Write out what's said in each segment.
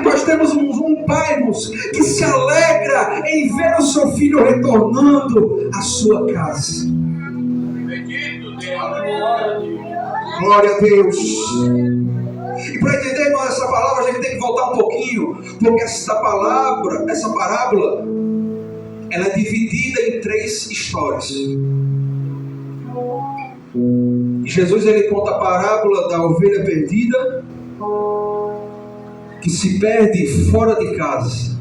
Nós temos um pai, irmãos, que se alegra em ver o seu filho retornando à sua casa. Bendito Deus. Glória a Deus. E para entender, irmão, essa palavra, a gente tem que voltar um pouquinho, porque essa parábola, ela é dividida em 3 histórias. E Jesus, ele conta a parábola da ovelha perdida, que se perde fora de casa.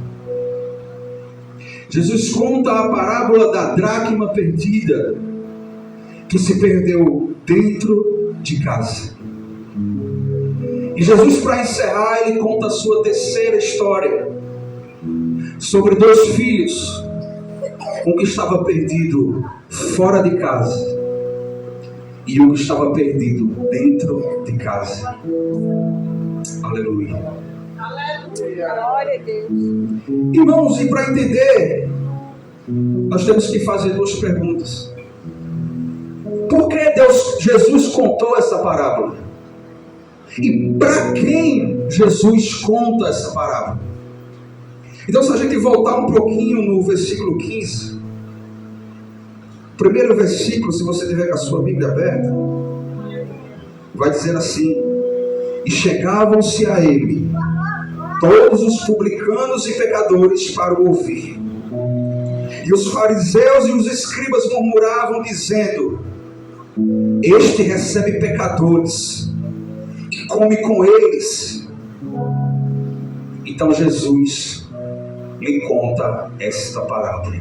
Jesus conta a parábola da dracma perdida, que se perdeu dentro de casa. E Jesus, para encerrar, ele conta a sua terceira história, sobre 2 filhos, um que estava perdido fora de casa e um que estava perdido dentro de casa. Aleluia. Glória a Deus. Irmãos, e para entender, nós temos que fazer 2 perguntas. Por que Jesus contou essa parábola? E para quem Jesus conta essa parábola? Então, se a gente voltar um pouquinho no versículo 15, primeiro versículo, se você tiver com a sua Bíblia aberta, vai dizer assim: e chegavam-se a ele todos os publicanos e pecadores para o ouvir. E os fariseus e os escribas murmuravam, dizendo: este recebe pecadores e come com eles. Então Jesus lhe conta esta parábola.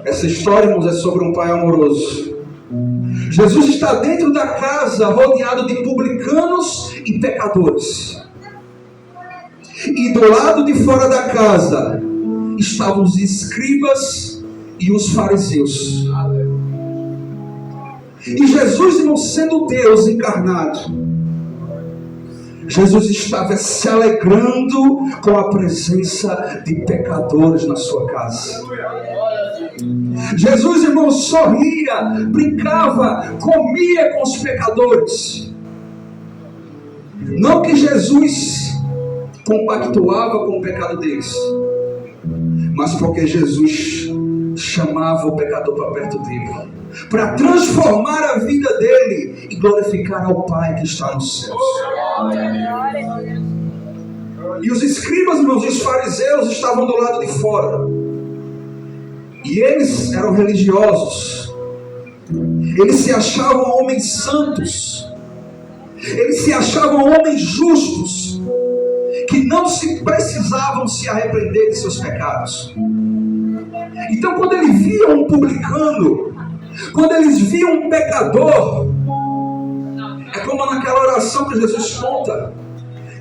Essa história, irmãos, é sobre um pai amoroso. Jesus está dentro da casa, rodeado de publicanos e pecadores. E do lado de fora da casa estavam os escribas e os fariseus. E Jesus, irmão, sendo Deus encarnado, Jesus estava se alegrando com a presença de pecadores na sua casa. Jesus, irmão, sorria, brincava, comia com os pecadores. Não que Jesus compactuava com o pecado deles, mas porque Jesus chamava o pecador para perto dele, para transformar a vida dele e glorificar ao Pai que está nos céus. E os escribas, irmãos, e os fariseus estavam do lado de fora. E eles eram religiosos. Eles se achavam homens santos. Eles se achavam homens justos, que não precisavam se arrepender de seus pecados. Então, quando eles viam um publicano, quando eles viam um pecador, é como naquela oração que Jesus conta,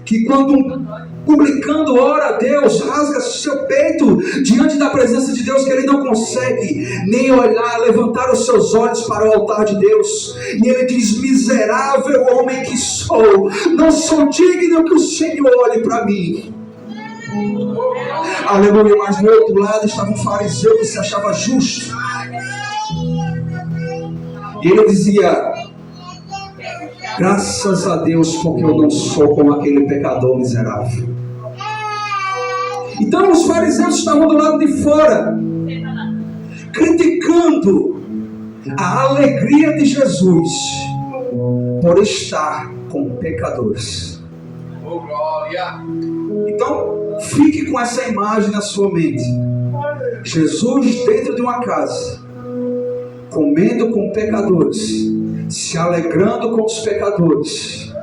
que quando um publicano ora a Deus, rasga seu peito diante da presença de Deus, que ele não consegue nem olhar, levantar os seus olhos para o altar de Deus, e ele diz: miserável homem que sou, não sou digno que o Senhor olhe para mim. Aleluia. Mas do outro lado estava um fariseu que se achava justo, e ele dizia: graças a Deus, porque eu não sou como aquele pecador miserável. Então os fariseus estavam do lado de fora, criticando a alegria de Jesus por estar com pecadores. Oh, glória! Então, fique com essa imagem na sua mente. Jesus dentro de uma casa, comendo com pecadores, se alegrando com os pecadores,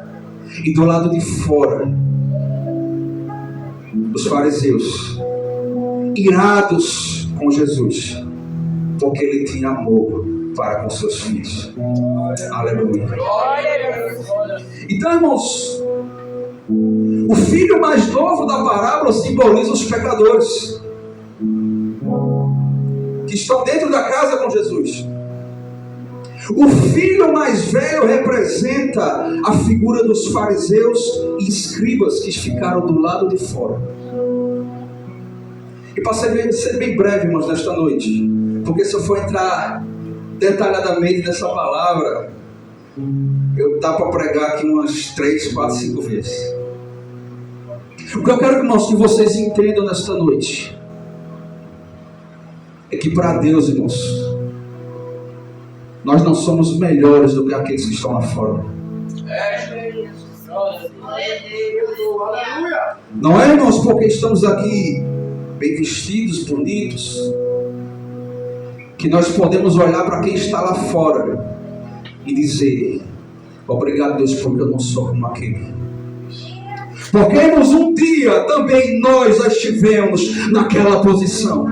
e do lado de fora os fariseus, irados com Jesus, porque ele tinha amor para com seus filhos. Aleluia. Então, irmãos, o filho mais novo da parábola simboliza os pecadores que estão dentro da casa com Jesus. O filho mais velho representa a figura dos fariseus e escribas que ficaram do lado de fora. E para ser bem breve, irmãos, nesta noite, porque se eu for entrar detalhadamente nessa palavra, eu dá para pregar aqui umas 3, 4, 5 vezes. O que eu quero, irmãos, que vocês entendam nesta noite é que para Deus, irmãos, nós não somos melhores do que aqueles que estão lá fora. Não é, irmãos, porque estamos aqui bem vestidos, bonitos, que nós podemos olhar para quem está lá fora e dizer: obrigado, Deus, porque eu não sou como aquele. Porque, irmãos, um dia também nós já estivemos naquela posição.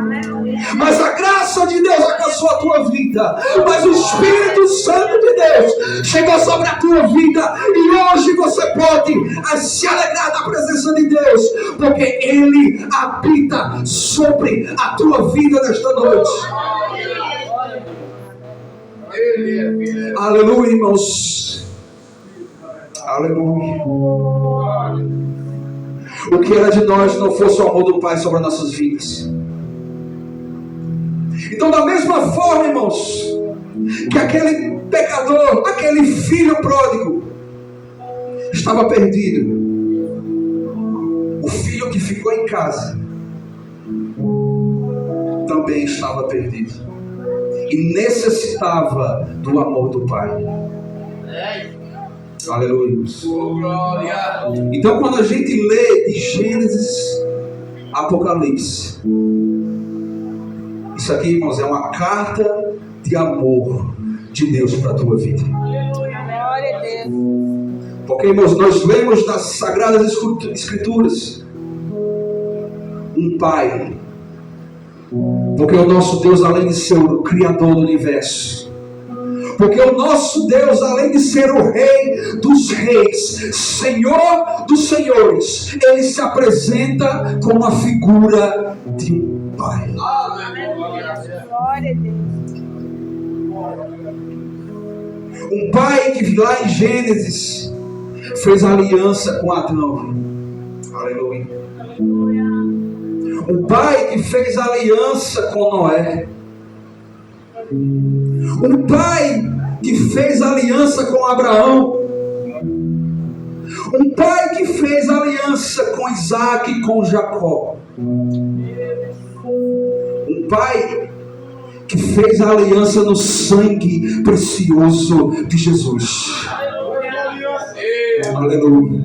Mas a graça de Deus alcançou a tua vida. Mas o Espírito Santo de Deus chegou sobre a tua vida. E hoje você pode se alegrar da presença de Deus, porque Ele habita sobre a tua vida nesta noite. Aleluia, irmãos. Aleluia. O que era de nós não fosse o amor do Pai sobre as nossas vidas. Então, da mesma forma, irmãos, que aquele pecador, aquele filho pródigo estava perdido, o filho que ficou em casa também estava perdido e necessitava do amor do Pai. Aleluia. Então, quando a gente lê de Gênesis a Apocalipse, isso aqui, irmãos, é uma carta de amor de Deus para a tua vida. Glória a Deus. Porque, irmãos, nós lemos nas Sagradas Escrituras um Pai. Porque o nosso Deus, além de ser o Criador do Universo, porque o nosso Deus, além de ser o Rei dos Reis, Senhor dos Senhores, Ele se apresenta como a figura de um Pai. Glória a Deus. Um Pai que lá em Gênesis fez aliança com Adão. Aleluia. Um Pai que fez aliança com Noé. Um Pai que fez aliança com Abraão. Um Pai que fez aliança com Isaac e com Jacó. Um Pai que fez a aliança no sangue precioso de Jesus. Aleluia.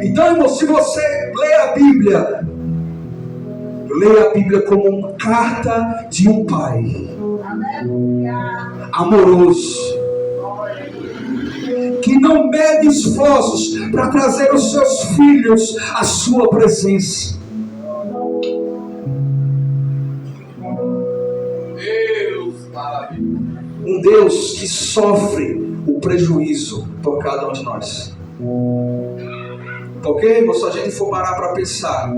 Então, irmão, se você lê a Bíblia, leia a Bíblia como uma carta de um Pai amoroso, que não mede esforços para trazer os seus filhos à sua presença. Um Deus que sofre o prejuízo por cada um de nós. Porque, irmão, se a gente for parar para pensar,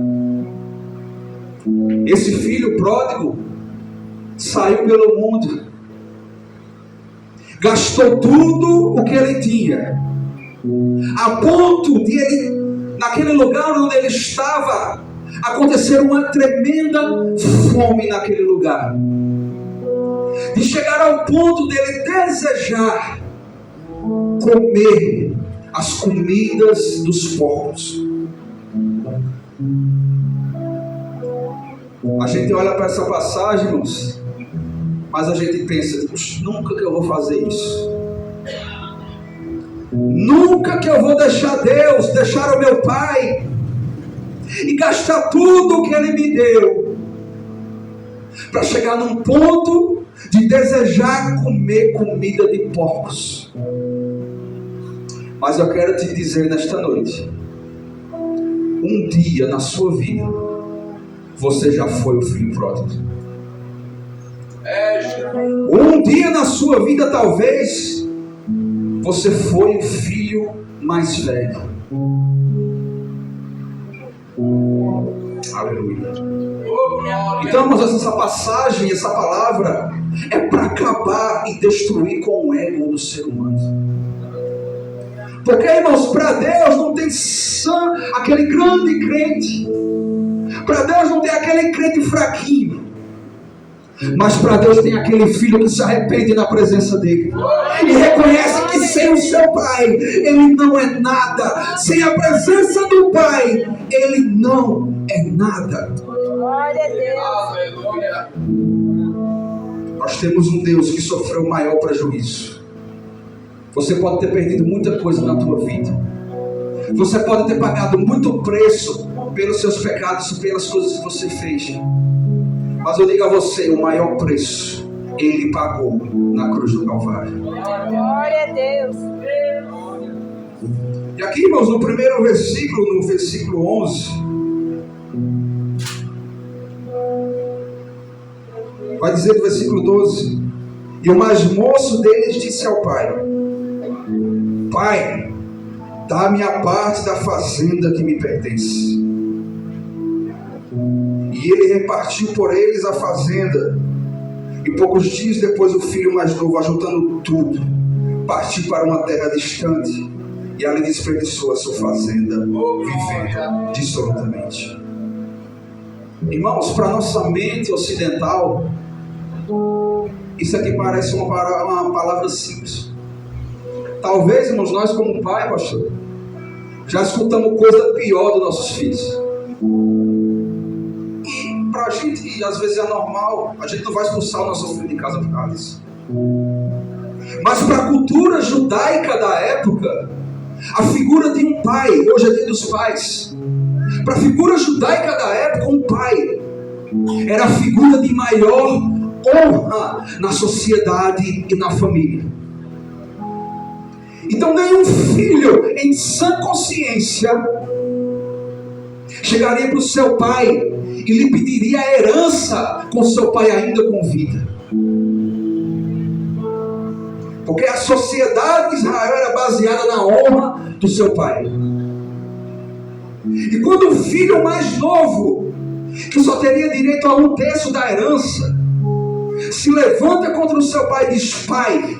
esse filho pródigo saiu pelo mundo, gastou tudo o que ele tinha, a ponto de ele, naquele lugar onde ele estava, acontecer uma tremenda fome naquele lugar, de chegar ao ponto dele desejar comer as comidas dos porcos. A gente olha para essa passagem, irmãos, mas a gente pensa: nunca que eu vou fazer isso. Nunca que eu vou deixar Deus, deixar o meu Pai e gastar tudo o que Ele me deu para chegar num ponto de desejar comer comida de porcos. Mas eu quero te dizer nesta noite, um dia na sua vida você já foi o filho pródigo. Um dia na sua vida talvez você foi o filho mais velho. Aleluia. Então, irmãos, essa passagem, essa palavra é para acabar e destruir com o ego do ser humano. Porque, irmãos, para Deus não tem aquele grande crente. Para Deus não tem aquele crente fraquinho. Mas para Deus tem aquele filho que se arrepende na presença dele e reconhece que sem o seu pai ele não é nada. Sem a presença do pai ele não é nada. Glória a Deus. Aleluia. Nós temos um Deus que sofreu o maior prejuízo. Você pode ter perdido muita coisa na tua vida. Você pode ter pagado muito preço pelos seus pecados e pelas coisas que você fez. Mas eu digo a você, o maior preço ele pagou na cruz do Calvário. Glória a Deus. E aqui, irmãos, no primeiro versículo, no versículo 11, vai dizer no versículo 12: e o mais moço deles disse ao pai: Pai, dá-me a parte da fazenda que me pertence. E ele repartiu por eles a fazenda. E poucos dias depois o filho mais novo, ajuntando tudo, partiu para uma terra distante e ali desperdiçou a sua fazenda, vivendo dissolutamente. Irmãos, para nossa mente ocidental, isso aqui parece uma palavra simples. Talvez, irmãos, nós como pai, pastor, já escutamos coisa pior dos nossos filhos. E pra gente, às vezes é normal, a gente não vai expulsar o nosso filho de casa por causa disso. Mas para a cultura judaica da época, a figura de um pai, hoje é dia dos pais, para a figura judaica da época, um pai era a figura de maior honra na sociedade e na família. Então nenhum filho em sã consciência chegaria para o seu pai e lhe pediria a herança com seu pai ainda com vida. Porque a sociedade de Israel era baseada na honra do seu pai. E quando o filho mais novo, que só teria direito a 1/3 da herança, se levanta contra o seu pai e diz: Pai,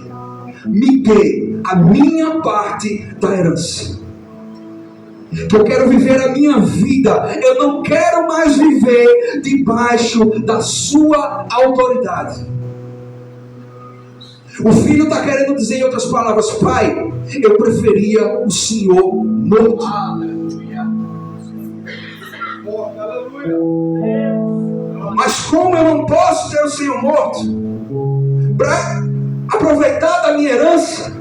me dê a minha parte da herança. Eu quero viver a minha vida. Eu não quero mais viver debaixo da sua autoridade. O filho está querendo dizer em outras palavras: Pai, eu preferia o Senhor morto. Aleluia. Mas como eu não posso ter o Senhor morto para aproveitar da minha herança,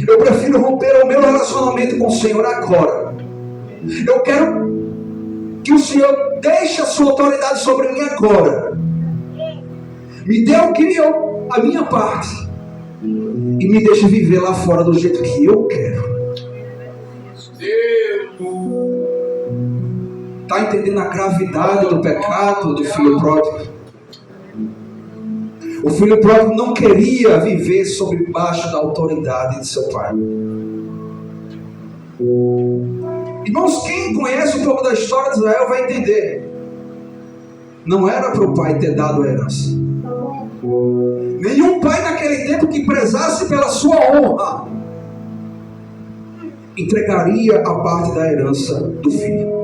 eu prefiro romper o meu relacionamento com o Senhor agora. Eu quero que o Senhor deixe a sua autoridade sobre mim agora. Me dê o que a minha parte e me deixe viver lá fora do jeito que eu quero. Está entendendo a gravidade do pecado do filho pródigo? O filho pródigo não queria viver sob baixo da autoridade de seu pai. Irmãos, quem conhece um pouco da história de Israel vai entender. Não era para o pai ter dado a herança. Nenhum pai naquele tempo que prezasse pela sua honra entregaria a parte da herança do filho.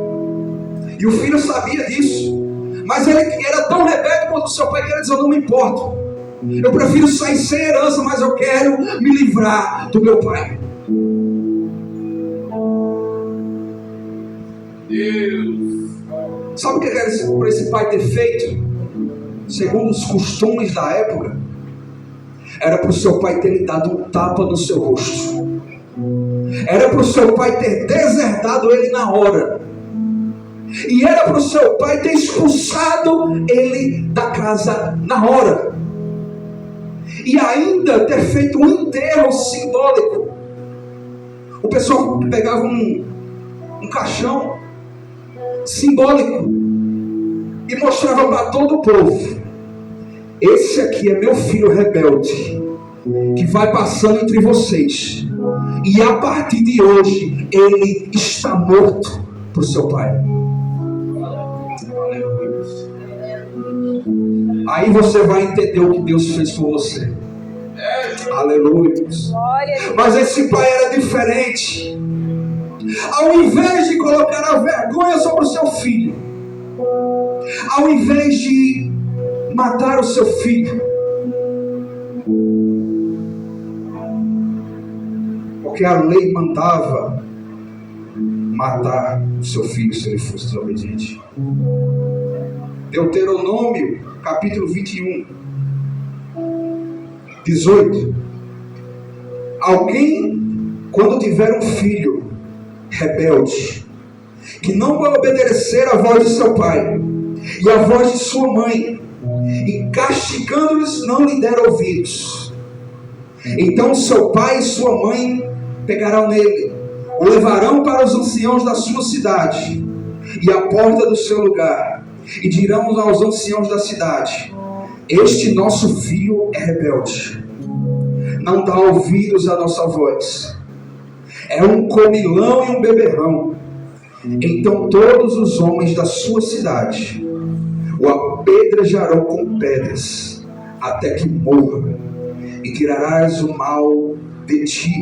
E o filho sabia disso, mas ele era tão rebelde quanto o seu pai, que ele dizia: eu não me importo, eu prefiro sair sem herança, mas eu quero me livrar do meu pai. Deus. Sabe o que era para esse pai ter feito? Segundo os costumes da época, era para o seu pai ter lhe dado um tapa no seu rosto. Era para o seu pai ter desertado ele na hora. E era para o seu pai ter expulsado ele da casa na hora. E ainda ter feito um enterro simbólico. O pessoal pegava um caixão simbólico e mostrava para todo o povo: esse aqui é meu filho rebelde, que vai passando entre vocês, e a partir de hoje ele está morto para o seu pai. Aí você vai entender o que Deus fez por você. Aleluia. Mas esse pai era diferente. Ao invés de colocar a vergonha sobre o seu filho, ao invés de matar o seu filho. Porque a lei mandava matar o seu filho se ele fosse desobediente. Deuteronômio, capítulo 21, 18. Alguém, quando tiver um filho rebelde, que não vai obedecer à voz de seu pai e à voz de sua mãe, e castigando-lhes não lhe der ouvidos, então seu pai e sua mãe pegarão nele, o levarão para os anciãos da sua cidade e à porta do seu lugar, e dirão aos anciãos da cidade: este nosso filho é rebelde, não dá ouvidos à nossa voz, é um comilão e um beberrão. Então todos os homens da sua cidade o apedrejarão com pedras até que morra, e tirarás o mal de ti,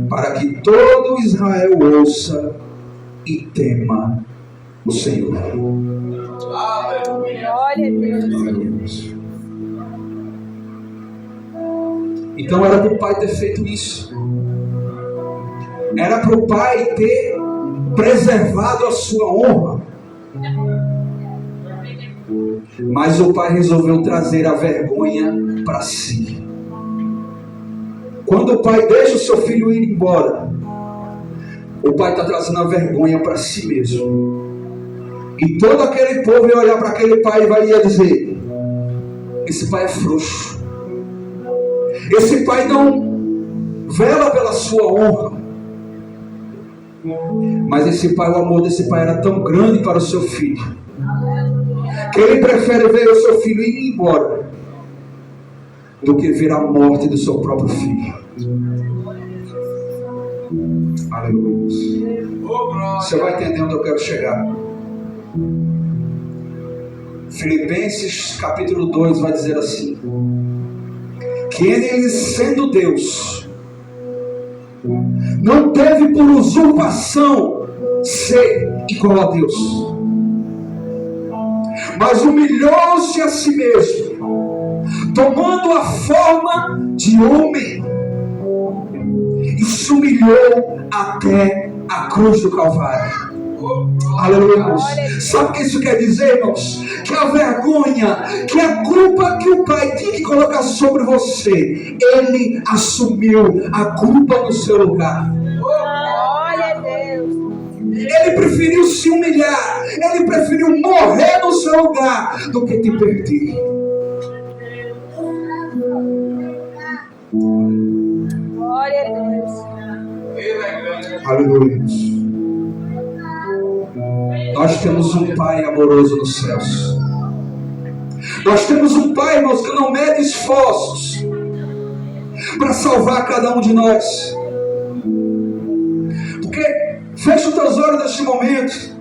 para que todo Israel ouça e tema o Senhor. Aleluia. Glória a Deus. Então era para o pai ter feito isso. Era para o pai ter preservado a sua honra. Mas o pai resolveu trazer a vergonha para si. Quando o pai deixa o seu filho ir embora, o pai está trazendo a vergonha para si mesmo. E todo aquele povo vai olhar para aquele pai e vai dizer: esse pai é frouxo. Esse pai não vela pela sua honra. Mas esse pai, o amor desse pai era tão grande para o seu filho, que ele prefere ver o seu filho ir embora do que ver a morte do seu próprio filho. Aleluia. Você vai entender onde eu quero chegar. Filipenses capítulo 2 vai dizer assim: que ele, sendo Deus, não teve por usurpação ser igual a Deus, mas humilhou-se a si mesmo, tomando a forma de homem, e se humilhou até a cruz do Calvário. Aleluia, irmãos. Sabe o que isso quer dizer, irmãos? Que a vergonha, que a culpa que o pai tinha que colocar sobre você, ele assumiu a culpa no seu lugar. Glória a Deus. Ele preferiu se humilhar, ele preferiu morrer no seu lugar do que te perder. Glória a Deus. Aleluia. Nós temos um Pai amoroso nos céus. Nós temos um Pai, irmãos, que não mede esforços para salvar cada um de nós. Porque fecha os teus olhos neste momento,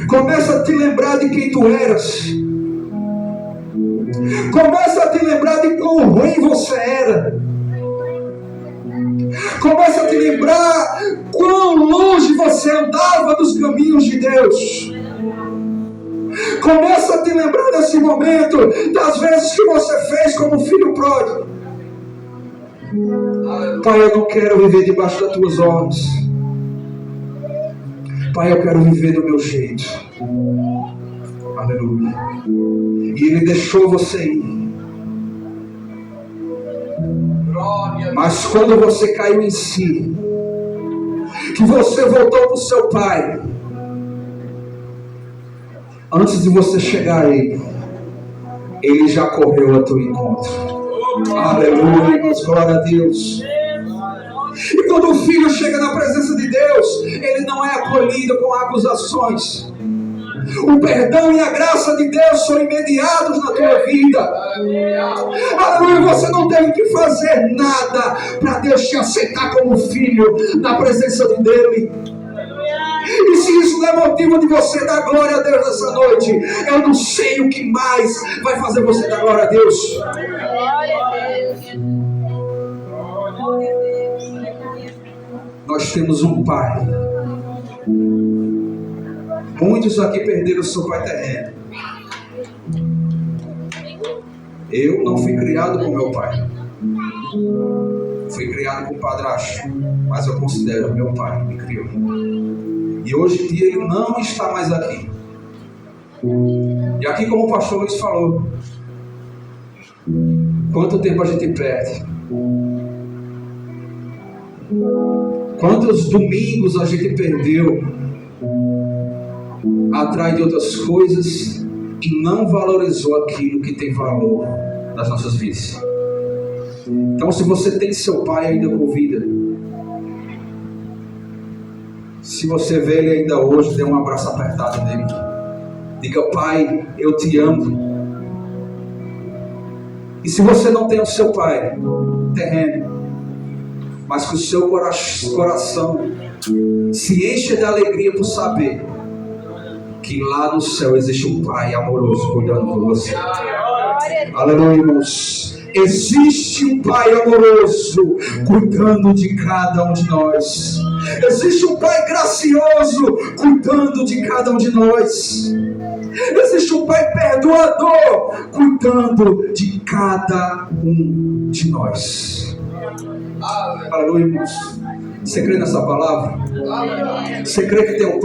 começa a te lembrar de quem tu eras, começa a te lembrar de quão ruim você era, começa a te lembrar quão longe você andava dos caminhos de Deus. Começa a te lembrar nesse momento das vezes que você fez como filho pródigo. Pai, eu não quero viver debaixo das tuas ordens. Pai, eu quero viver do meu jeito. Aleluia. E Ele deixou você ir. Mas quando você caiu em si, que você voltou para o seu pai, antes de você chegar a ele, ele já correu a teu encontro. Aleluia, glória a Deus. E quando o filho chega na presença de Deus, ele não é acolhido com acusações. O perdão e a graça de Deus são imediatos na tua vida. Aleluia, você não tem que fazer nada para Deus te aceitar como filho na presença dele. E se isso não é motivo de você dar glória a Deus nessa noite, eu não sei o que mais vai fazer você dar glória a Deus. Glória a Deus. Nós temos um Pai. Muitos aqui perderam o seu pai terreno. Eu não fui criado com meu pai. Fui criado com o padrasto, mas eu considero meu pai me criou. E hoje em dia ele não está mais aqui. E aqui, como o pastor Luiz falou, quanto tempo a gente perde? Quantos domingos a gente perdeu atrás de outras coisas e não valorizou aquilo que tem valor nas nossas vidas? Então, se você tem seu pai ainda com vida, se você vê ele ainda hoje, dê um abraço apertado nele. Diga: pai, eu te amo. E se você não tem o seu pai terreno, mas que o seu coração se enche de alegria por saber que lá no céu existe um pai amoroso cuidando por você. Aleluia, irmãos. Existe um pai amoroso cuidando de cada um de nós. Existe um pai gracioso cuidando de cada um de nós. Existe um pai perdoador cuidando de cada um de nós. Aleluia, irmãos. Você crê nessa palavra? Você crê que tem um pai